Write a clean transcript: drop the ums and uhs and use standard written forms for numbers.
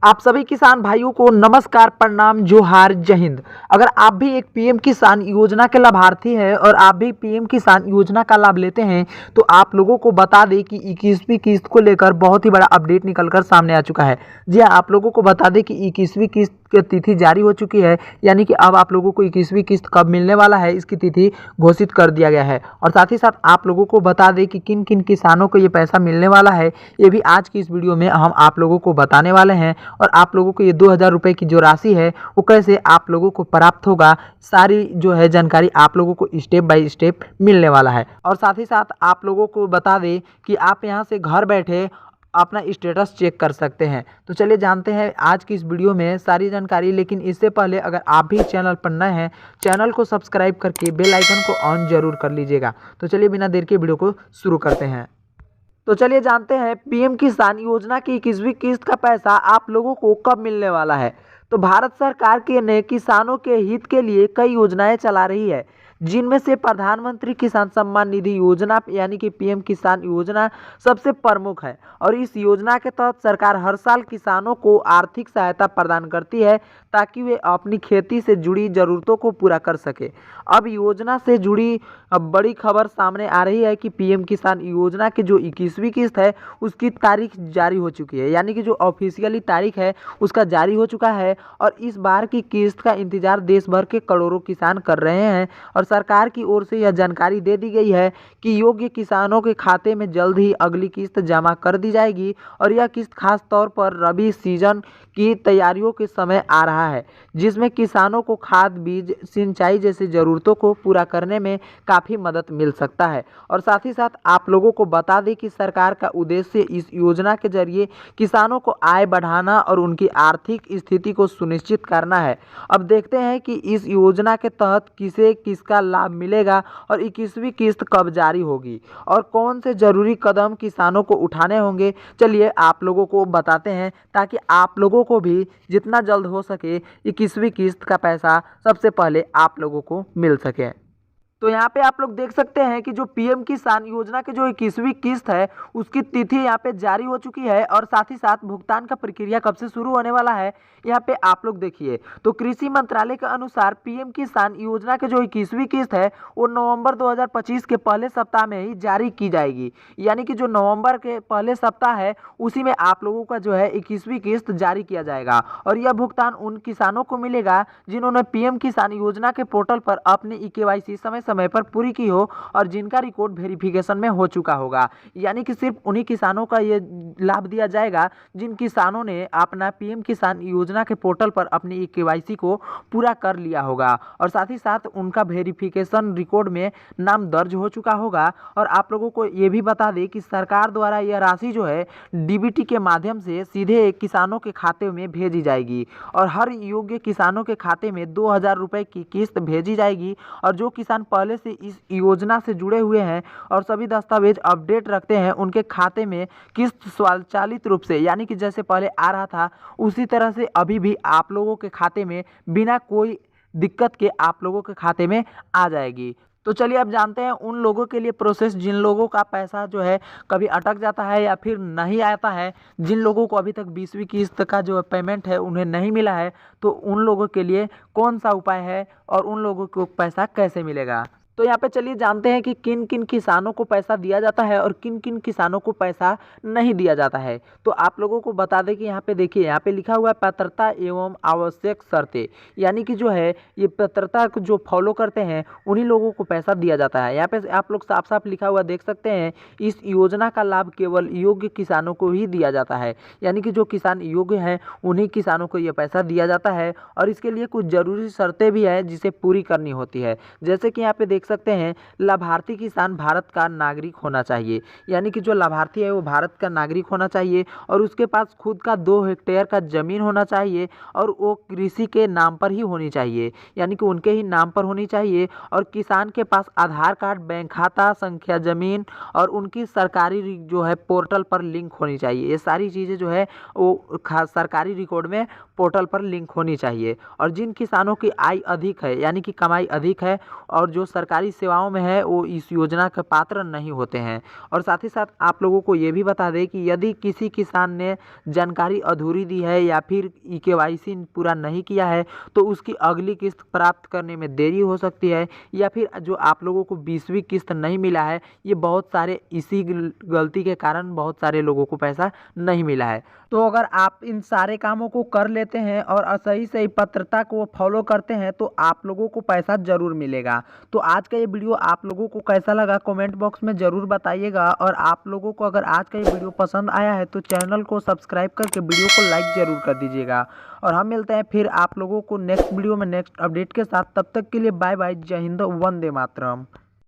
आप सभी किसान भाइयों को नमस्कार, प्रणाम, जोहार, जय हिंद। अगर आप भी एक पीएम किसान योजना के लाभार्थी हैं और आप भी पीएम किसान योजना का लाभ लेते हैं तो आप लोगों को बता दें कि 21वीं किस्त को लेकर बहुत ही बड़ा अपडेट निकलकर सामने आ चुका है। जी हाँ, आप लोगों को बता दें कि 21वीं किस्त की तिथि जारी हो चुकी है, यानी कि अब आप लोगों को 21वीं किस्त कब मिलने वाला है इसकी तिथि घोषित कर दिया गया है। और साथ ही साथ आप लोगों को बता दें कि किन किन किसानों को ये पैसा मिलने वाला है, ये भी आज की इस वीडियो में हम आप लोगों को बताने वाले हैं। और आप लोगों को ये 2000 रुपये की जो राशि है वो कैसे आप लोगों को प्राप्त होगा, सारी जो है जानकारी आप लोगों को स्टेप बाय स्टेप मिलने वाला है। और साथ ही साथ आप लोगों को बता दें कि आप यहाँ से घर बैठे अपना स्टेटस चेक कर सकते हैं। तो चलिए जानते हैं आज की इस वीडियो में सारी जानकारी। लेकिन इससे पहले अगर आप भी चैनल पर नए हैं, चैनल को सब्सक्राइब करके बेल आइकन को ऑन जरूर कर लीजिएगा। तो चलिए बिना देर के वीडियो को शुरू करते हैं। तो चलिए जानते हैं पीएम किसान योजना की 21वीं किस्त का पैसा आप लोगों को कब मिलने वाला है। तो भारत सरकार के ने किसानों के हित के लिए कई योजनाएं चला रही है, जिनमें से प्रधानमंत्री किसान सम्मान निधि योजना यानी कि पीएम किसान योजना सबसे प्रमुख है। और इस योजना के तहत सरकार हर साल किसानों को आर्थिक सहायता प्रदान करती है ताकि वे अपनी खेती से जुड़ी ज़रूरतों को पूरा कर सके। अब योजना से जुड़ी बड़ी खबर सामने आ रही है कि पीएम किसान योजना की जो 21वीं किस्त है उसकी तारीख जारी हो चुकी है, यानी कि जो ऑफिशियली तारीख है उसका जारी हो चुका है। और इस बार की किस्त का इंतजार देश भर के करोड़ों किसान कर रहे हैं। और सरकार की ओर से यह जानकारी दे दी गई है कि योग्य किसानों के खाते में जल्द ही अगली किस्त जमा कर दी जाएगी। और यह किस्त खास तौर पर रबी सीजन की तैयारियों के समय आ रहा है, जिसमें किसानों को खाद, बीज, सिंचाई जैसी ज़रूरतों को पूरा करने में काफ़ी मदद मिल सकता है। और साथ ही साथ आप लोगों को बता दें कि सरकार का उद्देश्य इस योजना के जरिए किसानों को आय बढ़ाना और उनकी आर्थिक स्थिति को सुनिश्चित करना है। अब देखते हैं कि इस योजना के तहत किसे किसका लाभ मिलेगा और 21वीं किस्त कब जारी होगी और कौन से जरूरी कदम किसानों को उठाने होंगे। चलिए आप लोगों को बताते हैं ताकि आप लोगों को भी जितना जल्द हो सके 21वीं किस्त का पैसा सबसे पहले आप लोगों को मिल सके। तो यहाँ पे आप लोग देख सकते हैं कि जो पीएम किसान योजना की जो 21वीं किस्त है उसकी तिथि यहाँ पे जारी हो चुकी है। और साथ ही साथ भुगतान का प्रक्रिया कब से शुरू होने वाला है यहाँ पे आप लोग देखिए। तो कृषि मंत्रालय के अनुसार पीएम किसान योजना की जो 21वीं किस्त है वो नवंबर 2025 के पहले सप्ताह में ही जारी की जाएगी, यानी कि जो नवंबर के पहले सप्ताह है उसी में आप लोगों का जो है 21वीं किस्त जारी किया जाएगा। और यह भुगतान उन किसानों को मिलेगा जिन्होंने पीएम किसान योजना के पोर्टल पर अपनी केवाईसी समय पर पूरी की हो और जिनका रिकॉर्ड वेरिफिकेशन में हो चुका होगा। यानी कि सिर्फ उन्हीं किसानों का ये लाभ दिया जाएगा जिन किसानों ने अपना पीएम किसान योजना के पोर्टल पर अपनी केवाईसी को पूरा कर लिया होगा और साथ ही साथ उनका वेरिफिकेशन रिकॉर्ड में नाम दर्ज हो चुका होगा। और आप लोगों को ये भी बता दें कि सरकार द्वारा यह राशि जो है डीबीटी के माध्यम से सीधे किसानों के खाते में भेजी जाएगी और हर योग्य किसानों के खाते में 2000 रुपये की किस्त भेजी जाएगी। और जो किसान पहले से इस योजना से जुड़े हुए हैं और सभी दस्तावेज अपडेट रखते हैं उनके खाते में किस्त स्वचालित रूप से, यानी कि जैसे पहले आ रहा था उसी तरह से अभी भी आप लोगों के खाते में बिना कोई दिक्कत के आप लोगों के खाते में आ जाएगी। तो चलिए अब जानते हैं उन लोगों के लिए प्रोसेस जिन लोगों का पैसा जो है कभी अटक जाता है या फिर नहीं आता है, जिन लोगों को अभी तक 20वीं किस्त का जो पेमेंट है उन्हें नहीं मिला है, तो उन लोगों के लिए कौन सा उपाय है और उन लोगों को पैसा कैसे मिलेगा। तो यहाँ पे चलिए जानते हैं कि किन किन किसानों को पैसा दिया जाता है और किन किन किसानों को पैसा नहीं दिया जाता है। तो आप लोगों को बता दें कि यहाँ पे देखिए, यहाँ पे लिखा हुआ है पात्रता एवं आवश्यक शर्तें, यानी कि जो है ये पात्रता को जो फॉलो करते हैं उन्हीं लोगों को पैसा दिया जाता है। यहाँ पे आप लोग साफ साफ लिखा हुआ देख सकते हैं, इस योजना का लाभ केवल योग्य किसानों को ही दिया जाता है, यानी कि जो किसान योग्य हैं उन्हीं किसानों को ये पैसा दिया जाता है। और इसके लिए कुछ ज़रूरी शर्तें भी हैं जिसे पूरी करनी होती है, जैसे कि यहाँ पे देख सकते हैं लाभार्थी किसान भारत का नागरिक होना चाहिए, यानी कि जो लाभार्थी है वो भारत का नागरिक होना चाहिए और उसके पास खुद का 2 हेक्टेयर का जमीन होना चाहिए और वो कृषि के नाम पर ही होनी चाहिए, यानी कि उनके ही नाम पर होनी चाहिए। और किसान के पास आधार कार्ड, बैंक खाता संख्या, जमीन और उनकी सरकारी जो है पोर्टल पर लिंक होनी चाहिए। ये सारी चीज़ें जो है वो सरकारी रिकॉर्ड में पोर्टल पर लिंक होनी चाहिए। और जिन किसानों की आय अधिक है, यानी कि कमाई अधिक है और जो सरकारी सरकारी सेवाओं में है वो इस योजना के पात्र नहीं होते हैं। और साथ ही साथ आप लोगों को ये भी बता दें कि यदि किसी किसान ने जानकारी अधूरी दी है या फिर KYC पूरा नहीं किया है तो उसकी अगली किस्त प्राप्त करने में देरी हो सकती है, या फिर जो आप लोगों को 20वीं किस्त नहीं मिला है, ये बहुत सारे इसी गलती के कारण बहुत सारे लोगों को पैसा नहीं मिला है। तो अगर आप इन सारे कामों को कर लेते हैं और सही सही पात्रता को फॉलो करते हैं तो आप लोगों को पैसा ज़रूर मिलेगा। तो आज का ये वीडियो आप लोगों को कैसा लगा कमेंट बॉक्स में ज़रूर बताइएगा, और आप लोगों को अगर आज का ये वीडियो पसंद आया है तो चैनल को सब्सक्राइब करके वीडियो को लाइक ज़रूर कर दीजिएगा। और हम मिलते हैं फिर आप लोगों को नेक्स्ट वीडियो में नेक्स्ट अपडेट के साथ। तब तक के लिए बाय बाय, जय हिंद, वंदे मातरम।